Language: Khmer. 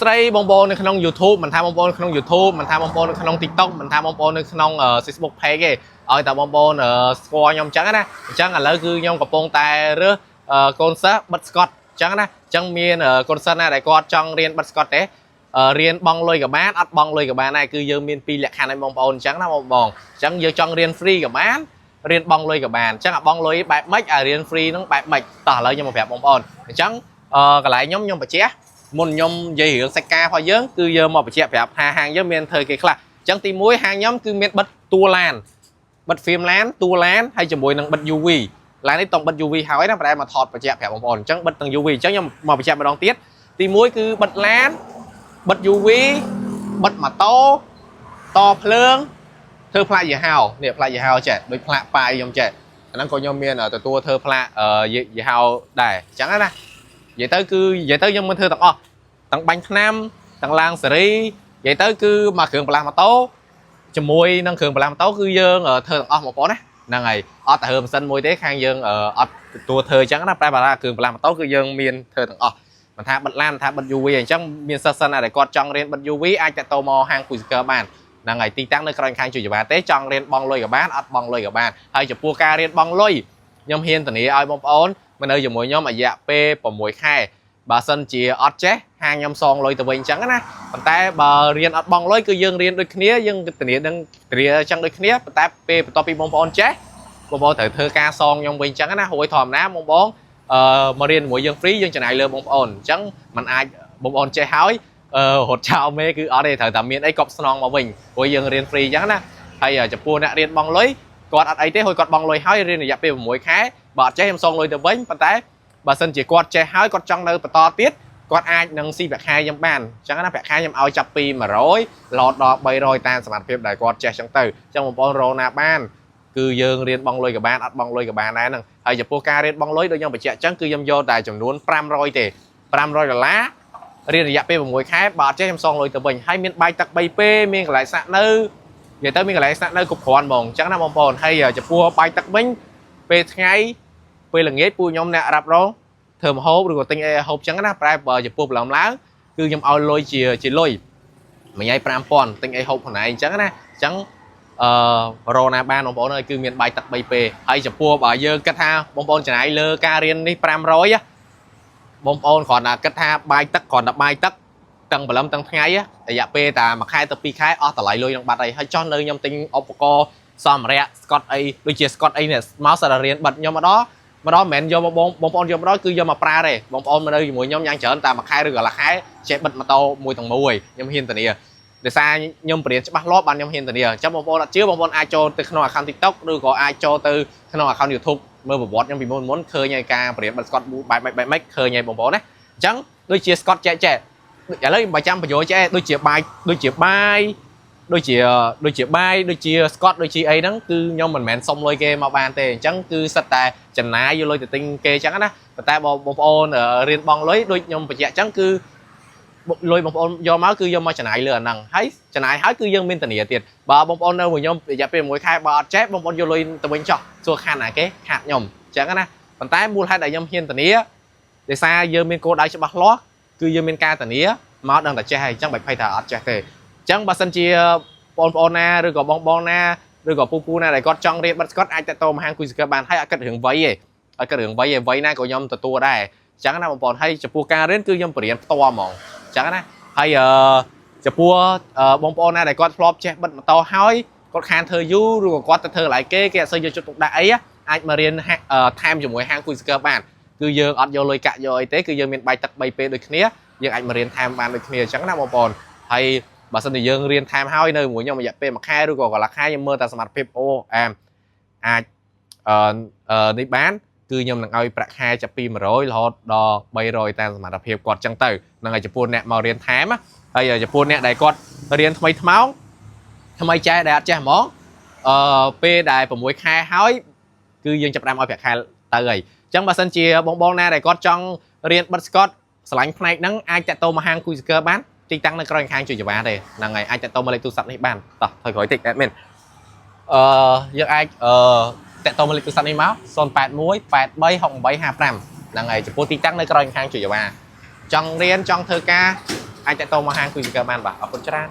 ស្រីបងប្អូននៅក្នុង YouTube មិនថាបងប្អូនក្នុង YouTube មិនថាបងប្អូននៅក្នុង TikTok មិនថាបងប្អូននៅក្នុង Facebook Page ទេឲ្យតែបងប្អូនស្គាល់ខ្ញុំអញ្ចឹងណាអញ្ចឹងឥឡូវគឺខ្ញុំកំពុងតែរើសកូនសិស្សបិទស្កត់អញ្ចឹងណាអញ្ចឹងមានកូនសិស្សណាដែលគាត់ចង់រៀនបិទស្កត់ទេរៀនបងលុយក៏បានអត់បងលុយក៏បានដែរគឺយើងមានពីរលក្ខខណ្ឌឲ្យបងប្អូនអញ្ចឹងណាបងអញ្ចឹងយើងចង់រៀន free ក៏បានរៀនបងលុយក៏បានអញ្ចឹងអាបងលុយបែបម៉េចឲ្យរៀន free ហ្នឹងបែបម៉េចតោះឥឡូវខ្ញុំមកប្រាប់បងប្អូនអញ្ចឹងកន្លែងខ្ញុំបញ្ជាក់មុនខ្ញុំនិយាយរឿងសាច់ការរបស់យើងគឺយើងមកបញ្ជាក់ប្រាប់ថាហាងយើងមានធ្វើគេខ្លះអញ្ចឹងទី1ហាងខ្ញុំគឺមានបិទតួឡានបិទ film ឡានតួឡានហើយជាមួយនឹងបិទ UV ឡាននេះต้องបិទ UV ហើយណាប្រហែលមកថតបញ្ជាក់ប្រាប់បងប្អូនអញ្ចឹងបិទទាំង UV អញ្ចឹងខ្ញុំមកបញ្ជាក់ម្ដងទៀតទី1គឺបិទឡានបិទ UV បិទម៉ូតូតភ្លើងធ្វើផ្លាកយីហោនេះផ្លាកយីហោចេះដូចផ្លាកប៉ាយខ្ញុំចេះអាហ្នឹងក៏ខ្ញុំមានទទួលធ្វើផ្លាកយីហោដែរអញ្ចឹងណានិយាយទៅខ្ញុំមិនធ្វើទាំងអស់ទាំងបាញ់ថ្នាំទាំងឡាងសេរីនិយាយទៅគឺមកគ្រឿងបន្លាស់ម៉ូតូជាមួយនឹងគ្រឿងបន្លាស់ម៉ូតូគឺយើងធ្វើទាំងអស់បងប្អូនណាហ្នឹងហើយអត់តែហើម៉ាស៊ីនមួយទេខាងយើងអត់ទទួលធ្វើអញ្ចឹងណាប្រែបើថាគ្រឿងបន្លាស់ម៉ូតូគឺយើងមានធ្វើទាំងអស់មិនថាបិទឡានមិនថាបិទ UV អញ្ចឹងមានសិស្សសិនដែលគាត់ចង់រៀនបិទ UV អាចទៅមកហាង Quicker បានហ្នឹងហើយទីតាំងនៅក្រោយខាងជួយច្បាទេចង់រៀនបងលុយក៏បានអត់បងលុយក៏បានហើយចំពោះការរៀនបងលុយខ្ញុំហ៊ានធានាឲ្យបងប្អូនមកនៅជាមួយខ្ញុំរយៈពេល6ខែបើសិនជាអត់ចេះហាងខ្ញុំសងលុយទៅវិញអញ្ចឹងណាប៉ុន្តែបើរៀនអត់បងលុយគឺយើងរៀនដូចគ្នាយើងធានានឹងធានាអញ្ចឹងដូចគ្នាប៉ុន្តែពេលបន្ទាប់ពីបងប្អូនចេះបងប្អូនត្រូវធ្វើការសងខ្ញុំវិញអញ្ចឹងណាហួយធម្មតាបងប្អូនមករៀនជាមួយយើង free យើងចំណាយលើបងប្អូនអញ្ចឹងมันអាចបងប្អូនចេះហើយរត់ចោលមេគឺអត់ទេត្រូវតែមានអីកប់ស្នងមកវិញព្រោះយើងរៀន free អញ្ចឹងណាហើយចំពោះអ្នករៀនបងលុយគាត់អត់អីទេហួយគាត់បងលុយហើយរៀនរយៈពេល6ខែបើអត់ចេះខ្ញុំសងលុយទៅវិញប៉ុន្តែបើសិនជាគាត់ចេះហើយគាត់ចង់នៅបន្តទៀតគាត់អាចនឹងស៊ីប្រាក់ខែខ្ញុំបានអញ្ចឹងណាប្រាក់ខែខ្ញុំឲ្យចាប់ពី100រហូតដល់300តាមសមត្ថភាពដែលគាត់ចេះអញ្ចឹងទៅអញ្ចឹងបងប្អូនរកណាបានគឺយើងរៀនបងលុយក៏បានអត់បងលុយក៏បានដែរហ្នឹងហើយចំពោះការរៀនបងលុយដូចខ្ញុំបញ្ជាក់អញ្ចឹងគឺខ្ញុំយកតែចំនួន500ទេ$500រៀនរយៈពេល6ខែបើអត់ចេះខ្ញុំសងលុយទៅវិញហើយមានបាយទឹក3ពេលមានកន្លែងស្នាក់នៅនិយាយទៅមានកន្លែងស្នាក់នៅគ្រប់គ្រាន់ហ្មងអញ្ចឹងណាបងប្អូនហើយចំពោះបាយទឹកវិញពេលថ្ងៃពេលល្ងាចពួកខ្ញុំអ្នករ៉ាប់រងធ្វើម្ហូបឬក៏ទិញអីហូបអញ្ចឹងណាប្រែបើចំពោះប្រឡំឡើងគឺខ្ញុំឲ្យលុយជាលុយមួយថ្ងៃ5000ទិញអីហូបខ្លួនឯងអញ្ចឹងណាអញ្ចឹងរកណាបានបងប្អូនអើយគឺមានបាយទឹក3ពេលហើយចំពោះបើយើងគិតថាបងប្អូនចំណាយលើការរៀននេះ500បងប្អូនគ្រាន់តែគិតថាបាយទឹកគ្រាន់តែបាយទឹកទាំងព្រលឹមទាំងថ្ងៃរយៈពេលតែ1ខែទៅ2ខែអស់តម្លៃលុយនឹងបាត់អីហើយចោះនៅខ្ញុំទិញឧបករណ៍សម្ភារៈស្កតអីដូចជាស្កតអីនេះមកសិតរៀនបិទខ្ញុំម្ដងមិនមែនយកបងប្អូនយកម្ដងគឺយកមកប្រើទេបងប្អូនមកនៅជាមួយខ្ញុំយ៉ាងច្រើនតែ1ខែឬកន្លះខែចេះបិទម៉ូតូមួយទាំងមួយខ្ញុំហ៊ានធានាដោយសារខ្ញុំបរៀនច្បាស់លាស់បានខ្ញុំហ៊ានធានាអញ្ចឹងបងប្អូនអត់ជឿបងប្អូនអាចចូលទៅក្នុង account TikTok ឬក៏អាចចូលទៅក្នុង account YouTube មើលប្រវត្តិខ្ញុំពីមុនឃើញហើយការបរៀនបិទស្កតបែបម៉េចឃើញហើយបងប្អូនណាអញ្ចឹងដូចជាស្កតចែកឥឡូវបើចាំបញ្យល់ចេះដូចជាបាយដូចជាស្កតដូចជាអីហ្នឹងគឺខ្ញុំមិនមែនសុំលុយគេមកបានទេអញ្ចឹងគឺសិតតែចំណាយយកលុយទៅទិញគេអញ្ចឹងណាប៉ុន្តែបងប្អូនរៀនបងលុយដូចខ្ញុំបញ្ជាក់អញ្ចឹងគឺលុយបងប្អូនយកមកគឺយកមកចំណាយលើអាហ្នឹងហើយចំណាយហើយគឺយើងមានធានាទៀតបើបងប្អូននៅមួយខ្ញុំរយៈពេល1ខែបើអត់ចេះបងប្អូនយកលុយទៅវិញចោះសួរខាតណាគេខាតខ្ញុំអញ្ចឹងណាប៉ុន្តែមូលហេតុដែលខ្ញុំហ៊ានធានាដោយសារយើងមានគោលដៅច្បាស់លាស់គឺយើងមានការធានាមកដឹងតែចេះហើយអញ្ចឹងបើភ័យថាអត់ចេះទេអញ្ចឹងបើសិនជាបងប្អូនណាឬក៏បងណាឬក៏ពូណាដែលគាត់ចង់រៀនបិទស្កតអាចទៅមហាង Quicker បានហើយអត់គិតរឿងវ័យទេអត់គិតរឿងវ័យណាក៏ខ្ញុំទទួលដែរអញ្ចឹងណាបងប្អូនហើយចំពោះការរៀនគឺខ្ញុំបរៀនផ្ទាល់ហ្មងអញ្ចឹងណាហើយចំពោះបងប្អូនណាដែលគាត់ធ្លាប់ចេះបិទម៉ូតូហើយគាត់ខានធ្វើយូរឬក៏គាត់ទៅធ្វើlạiគេអត់សូវយកចិត្តទុកដាក់អីអាចមករៀនថែមជាមួយហាង Quicker បានគឺយើងអត់យកលុយកាក់យកអីទេគឺយើងមានបាយទឹក3ពេលដូចគ្នាយើងអាចមករៀនថែមបានដូចគ្នាអញ្ចឹងណាបងប្អូនហើយបើសិនជាយើងរៀនថែមហើយនៅជាមួយខ្ញុំរយៈពេល1ខែឬក៏កន្លះខែខ្ញុំមើលតែសមត្ថភាពអាចនេះបានគឺខ្ញុំនឹងឲ្យប្រាក់ខែចាប់ពី100រហូតដល់300តាមសមត្ថភាពគាត់អញ្ចឹងទៅនឹងឲ្យចំពោះអ្នកមករៀនថែមហើយចំពោះអ្នកដែលគាត់រៀនថ្មីចេះដែលអត់ចេះហ្មងពេលដែល6ខែហើយគឺយើងចាប់ផ្ដើមឲ្យប្រាក់ខែទៅហើយអញ្ចឹងបើសិនជាបងណាដែលគាត់ចង់រៀនបិទស្កតឆ្លាញ់ផ្នែកហ្នឹងអាចតាក់ទងមកហាង Quicker បានទីតាំងនៅក្រោយខាងជួយច្បាទេហ្នឹងហើយអាចតាក់ទងមកលេខទូរស័ព្ទនេះបានតោះថយក្រោយតិច admin យើងអាចតាក់ទងមកលេខទូរស័ព្ទនេះមក081 83 68 55ហ្នឹងហើយចំពោះទីតាំងនៅក្រោយខាងជួយច្បាចង់រៀនចង់ធ្វើការ អាចតតមកហាងគួយវិការបានបាទអរគុណច្រើន